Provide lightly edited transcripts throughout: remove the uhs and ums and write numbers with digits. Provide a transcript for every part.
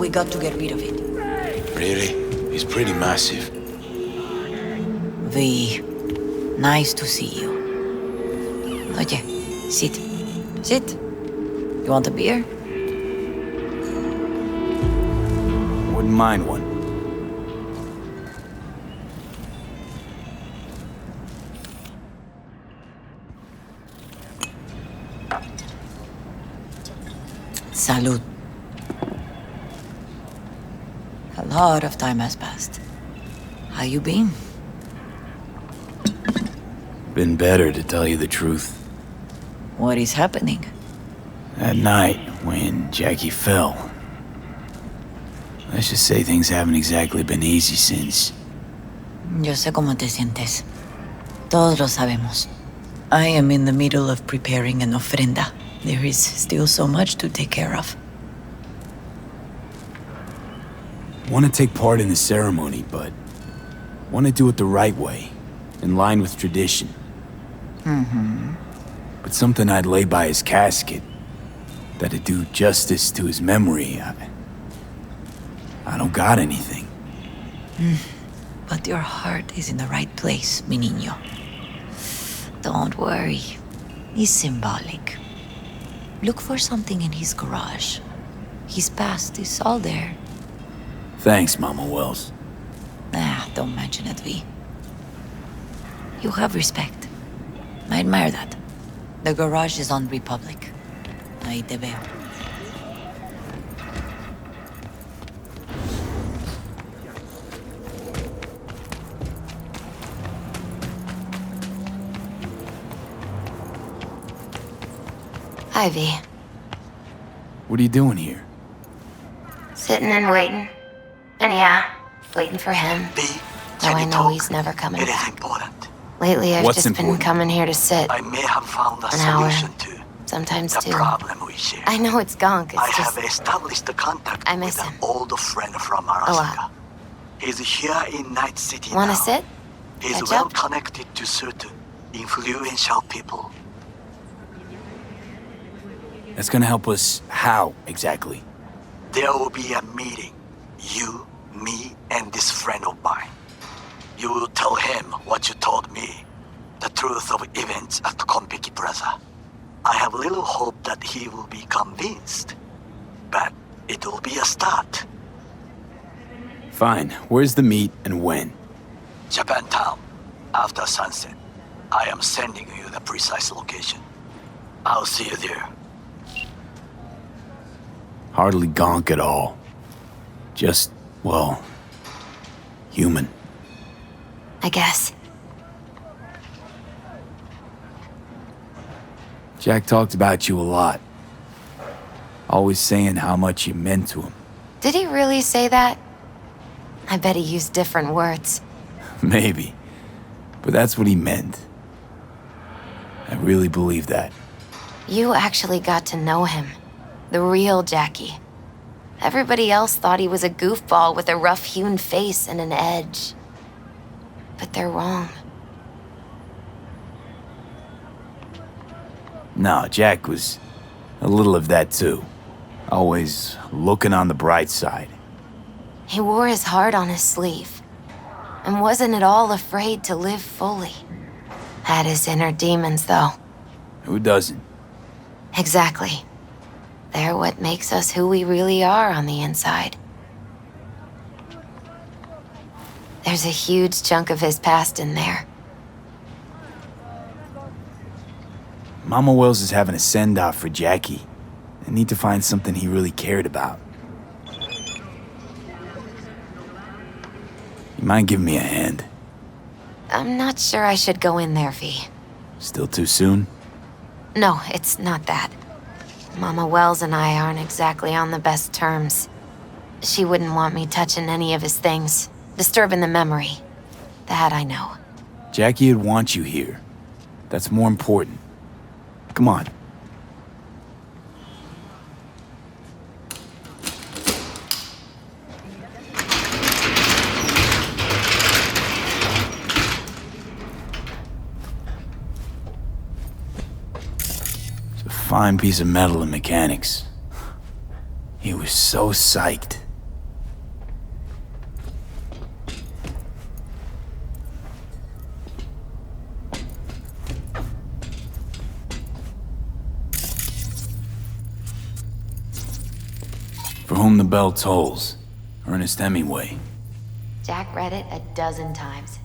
We got to get rid of it. Really? He's pretty massive. V, nice to see you. Oye, sit. Sit. You want a beer? Wouldn't mind one. Salud. A lot of time has passed. How you been? Been better, to tell you the truth. What is happening? That night, when Jackie fell. Let's just say things haven't exactly been easy since. Yo sé cómo te sientes. Todos lo sabemos. I am in the middle of preparing an ofrenda. There is still so much to take care of. Want to take part in the ceremony, but want to do it the right way, in line with tradition. But something I'd lay by his casket, that'd do justice to his memory, I don't got anything. But your heart is in the right place, mi niño. Don't worry. It's symbolic. Look for something in his garage. His past is all there. Thanks, Mama Wells. Don't mention it, V. You have respect. I admire that. The garage is on Republic. Ahí te veo. Hi, V. What are you doing here? Sitting and waiting. And yeah, waiting for him. Though I know he's never coming It is back. important. Lately, I've What's just important? been coming here to sit. I may have found a An hour. solution to Sometimes the two. problem we share. I know it's gunk. I It's just have established a contact I miss with him. an old friend from lot. Alaska. He's here in Night City Wanna now. sit? He's Catch well up? connected to certain influential people. That's gonna help us how, exactly? There will be a meeting. You, me, and this friend of mine. You will tell him what you told me. The truth of events at Konpeki Plaza. I have little hope that he will be convinced. But it will be a start. Fine. Where's the meet and when? Japantown. After sunset. I am sending you the precise location. I'll see you there. Hardly gonk at all. Just, well, human. I guess. Jack talked about you a lot. Always saying how much you meant to him. Did he really say that? I bet he used different words. Maybe. But that's what he meant. I really believe that. You actually got to know him. The real Jackie. Everybody else thought he was a goofball with a rough-hewn face and an edge. But they're wrong. No, Jack was a little of that too. Always looking on the bright side. He wore his heart on his sleeve. And wasn't at all afraid to live fully. Had his inner demons, though. Who doesn't? Exactly. They're what makes us who we really are on the inside. There's a huge chunk of his past in there. Mama Wells is having a send-off for Jackie. I need to find something he really cared about. You mind giving me a hand? I'm not sure I should go in there, V. Still too soon? No, it's not that. Mama Wells and I aren't exactly on the best terms. She wouldn't want me touching any of his things, disturbing the memory. That I know. Jackie would want you here. That's more important. Come on. It's a fine piece of metal in mechanics. He was so psyched. For whom the bell tolls. Ernest Hemingway. Jack read it a dozen times.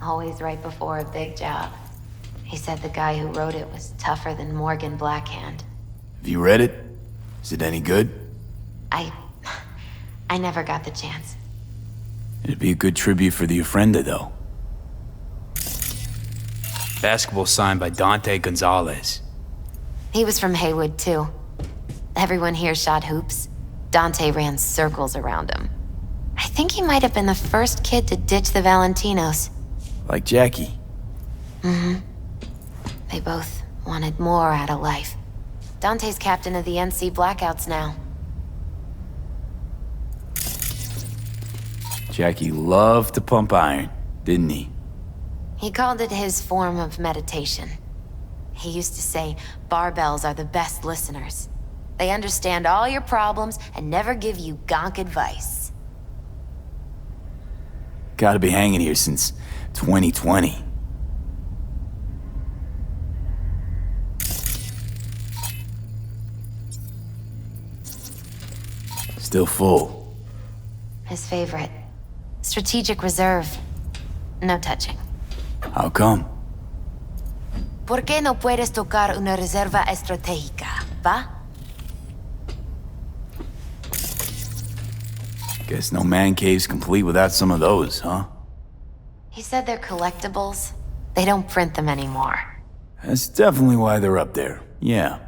Always right before a big job. He said the guy who wrote it was tougher than Morgan Blackhand. Have you read it? Is it any good? I never got the chance. It'd be a good tribute for the Ofrenda, though. Basketball signed by Dante Gonzalez. He was from Haywood, too. Everyone here shot hoops. Dante ran circles around him. I think he might have been the first kid to ditch the Valentinos. Like Jackie. They both wanted more out of life. Dante's captain of the NC Blackouts now. Jackie loved to pump iron, didn't he? He called it his form of meditation. He used to say, barbells are the best listeners. They understand all your problems and never give you gonk advice. Gotta be hanging here since 2020. Still full. His favorite. Strategic reserve. No touching. How come? ¿Por qué no puedes tocar una reserva estratégica, va? Guess no man cave's complete without some of those, huh? He said they're collectibles. They don't print them anymore. That's definitely why they're up there, yeah.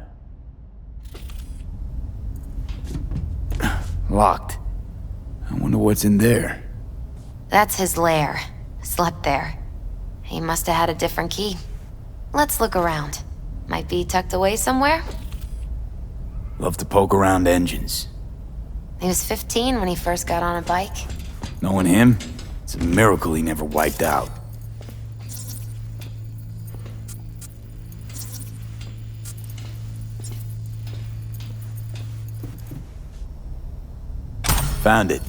Locked. I wonder what's in there. That's his lair. Slept there. He must have had a different key. Let's look around. Might be tucked away somewhere? Love to poke around engines. He was 15 when he first got on a bike. Knowing him, it's a miracle he never wiped out. Found it.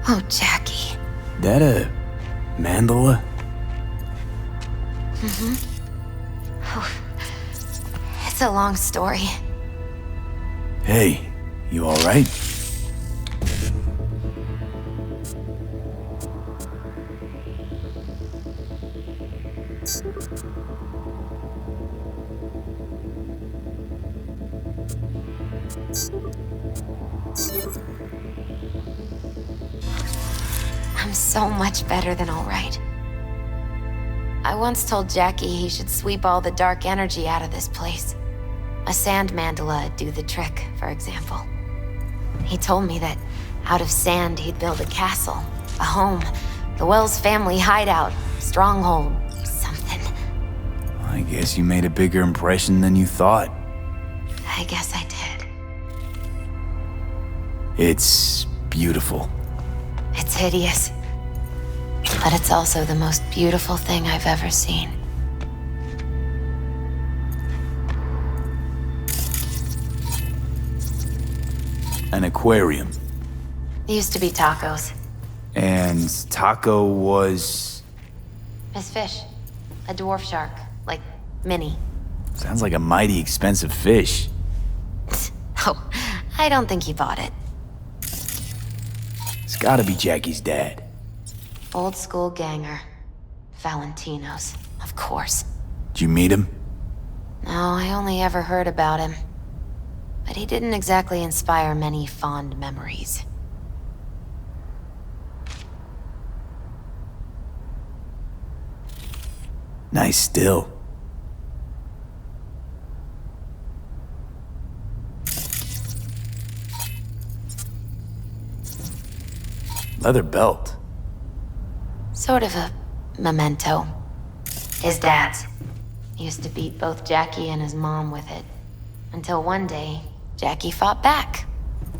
Oh, Jackie. That a mandala? It's a long story. Hey, you alright? I'm so much better than all right. I once told Jackie he should sweep all the dark energy out of this place. A sand mandala'd do the trick, for example. He told me that out of sand he'd build a castle, a home, the Wells family hideout, stronghold, something. I guess you made a bigger impression than you thought. I guess I did. It's beautiful. It's hideous. But it's also the most beautiful thing I've ever seen. An aquarium. Used to be tacos. And Taco was... His fish. A dwarf shark. Like, mini. Sounds like a mighty expensive fish. Oh, I don't think he bought it. It's gotta be Jackie's dad. Old school ganger. Valentinos, of course. Did you meet him? No, I only ever heard about him. But he didn't exactly inspire many fond memories. Nice still. Leather belt. Sort of a memento. His dad's. He used to beat both Jackie and his mom with it. Until one day, Jackie fought back.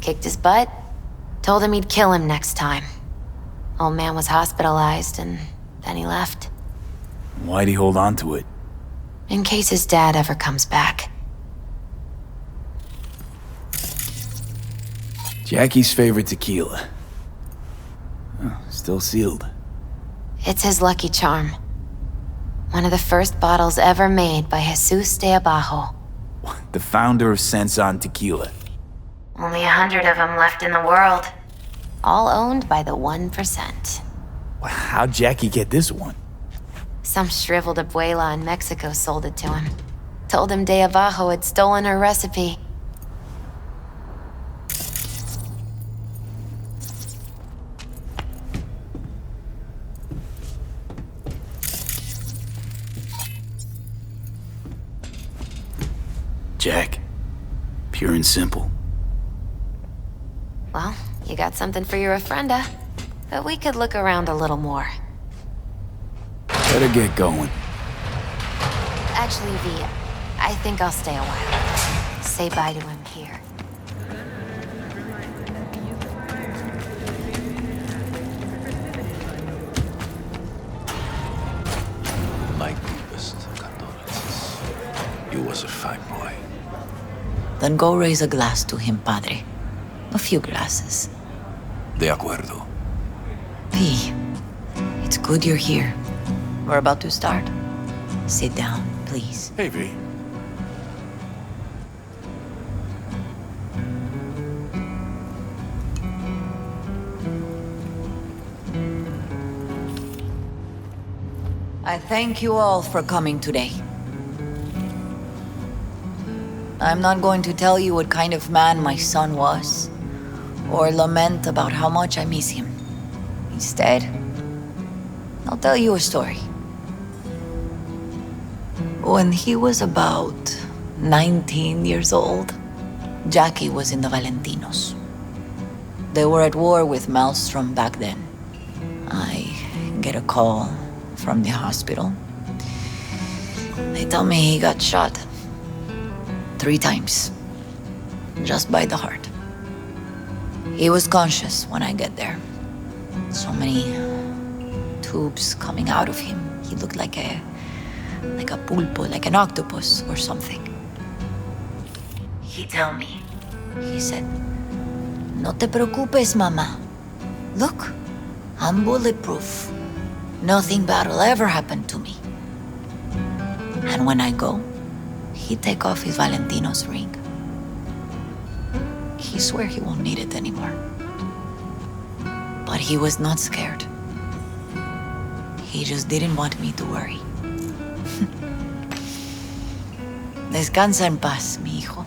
Kicked his butt. Told him he'd kill him next time. Old man was hospitalized and then he left. Why'd he hold on to it? In case his dad ever comes back. Jackie's favorite tequila. Oh, still sealed. It's his lucky charm. One of the first bottles ever made by Jesus de Abajo. The founder of Sensan Tequila. Only 100 of them left in the world. All owned by the 1%. How'd Jackie get this one? Some shriveled abuela in Mexico sold it to him. Told him de Abajo had stolen her recipe. Jack. Pure and simple. Well, you got something for your ofrenda. But we could look around a little more. Better get going. Actually, V, I think I'll stay a while. Say bye to him here. My deepest condolences. You was a fine boy. Then go raise a glass to him, Padre. A few glasses. De acuerdo. V, it's good you're here. We're about to start. Sit down, please. Hey, V. I thank you all for coming today. I'm not going to tell you what kind of man my son was, or lament about how much I miss him. Instead, I'll tell you a story. When he was about 19 years old, Jackie was in the Valentinos. They were at war with Maelstrom back then. I get a call from the hospital. They tell me he got shot 3 times, just by the heart. He was conscious when I get there. So many tubes coming out of him. He looked like a pulpo, like an octopus or something. He tell me, he said, "No te preocupes, mama. Look, I'm bulletproof. Nothing bad will ever happen to me." And when I go, he take off his Valentino's ring. He swear he won't need it anymore. But he was not scared. He just didn't want me to worry. Descansa en paz, mi hijo.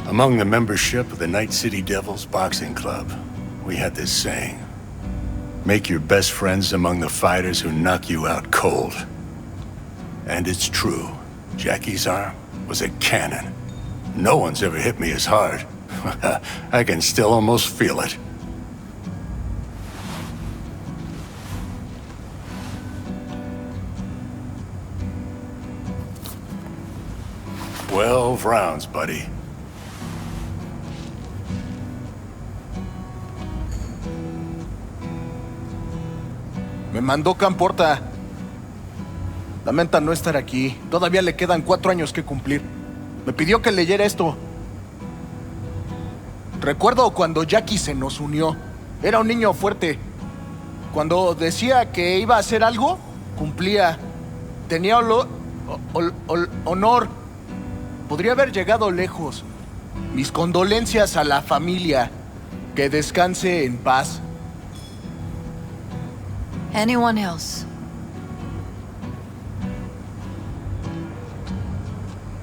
Among the membership of the Night City Devils Boxing Club, we had this saying: make your best friends among the fighters who knock you out cold. And it's true. Jackie's arm was a cannon. No one's ever hit me as hard. I can still almost feel it. "12 rounds, buddy." Me mandó Camporta. Lamenta no estar aquí. Todavía le quedan 4 años que cumplir. Me pidió que leyera esto. Recuerdo cuando Jackie se nos unió. Era un niño fuerte. Cuando decía que iba a hacer algo, cumplía. Tenía honor. Podría haber llegado lejos. Mis condolencias a la familia. Que descanse en paz. Anyone else?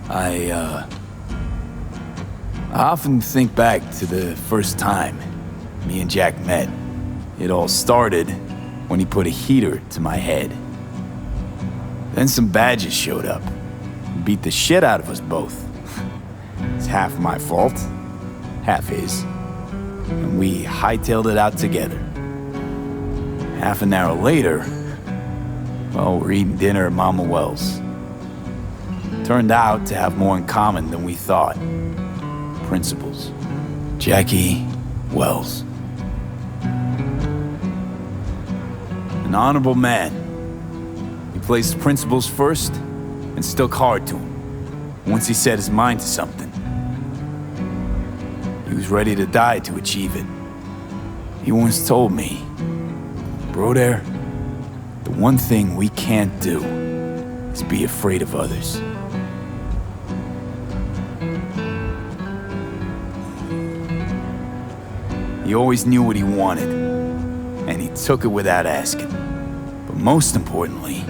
I often think back to the first time me and Jack met. It all started when he put a heater to my head. Then some badges showed up and beat the shit out of us both. It's half my fault, half his. And we hightailed it out together. Half an hour later, well, we're eating dinner at Mama Wells. Turned out to have more in common than we thought. Principles. Jackie Wells. An honorable man. He placed principles first and stuck hard to him. Once he set his mind to something, he was ready to die to achieve it. He once told me, "Bro there, the one thing we can't do is be afraid of others." He always knew what he wanted, and he took it without asking. But most importantly,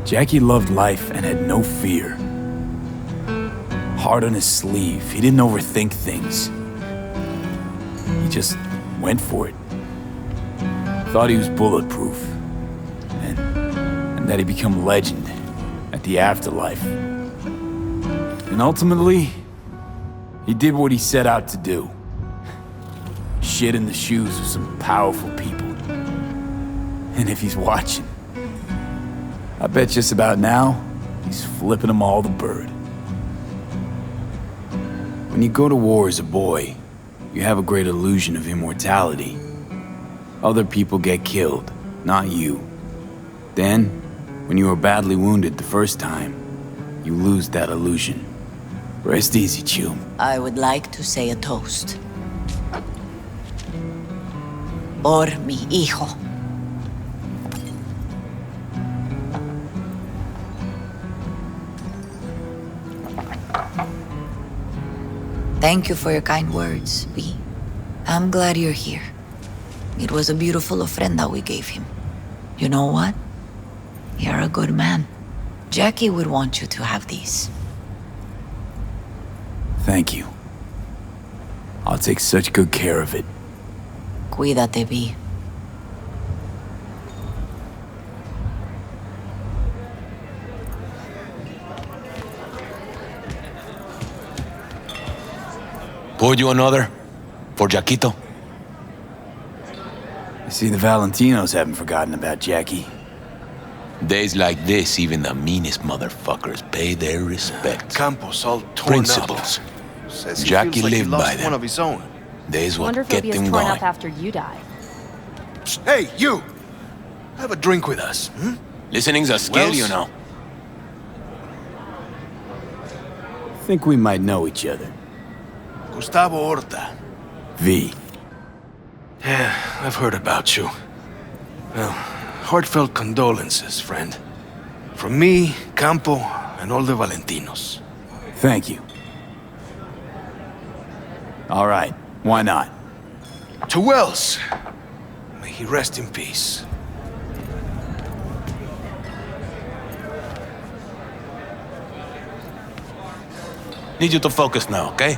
Jackie loved life and had no fear. Heart on his sleeve, he didn't overthink things. He just went for it. Thought he was bulletproof, and that he'd become a legend at the afterlife. And ultimately, he did what he set out to do. Shit in the shoes of some powerful people. And if he's watching, I bet just about now, he's flipping them all the bird. When you go to war as a boy, you have a great illusion of immortality. Other people get killed, not you. Then, when you are badly wounded the first time, you lose that illusion. Rest easy, Chum. I would like to say a toast. Por mi hijo. Thank you for your kind words, V. I'm glad you're here. It was a beautiful ofrenda we gave him. You know what? You're a good man. Jackie would want you to have these. Thank you. I'll take such good care of it. Cuídate, V. Pour you another? For Jaquito? You see, the Valentinos haven't forgotten about Jackie. Days like this, even the meanest motherfuckers pay their respect. Campos all torn Principles. up. Says he Jackie feels like he lived lost by them. one of his own. Days Wonder what if he'll get be as them torn going. up after you die. Hey, you! Have a drink with us, hmm? Listening's a skill, Wells? you know. Think we might know each other. Gustavo Horta. V. Yeah, I've heard about you. Well, heartfelt condolences, friend. From me, Campo, and all the Valentinos. Thank you. All right, why not? To Wells! May he rest in peace. Need you to focus now, okay?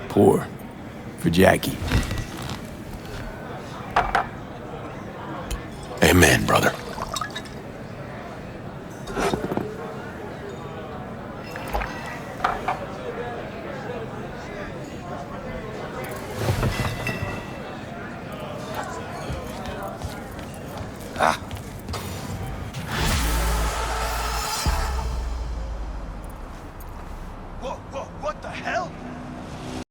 Pour. For Jackie. Amen, brother.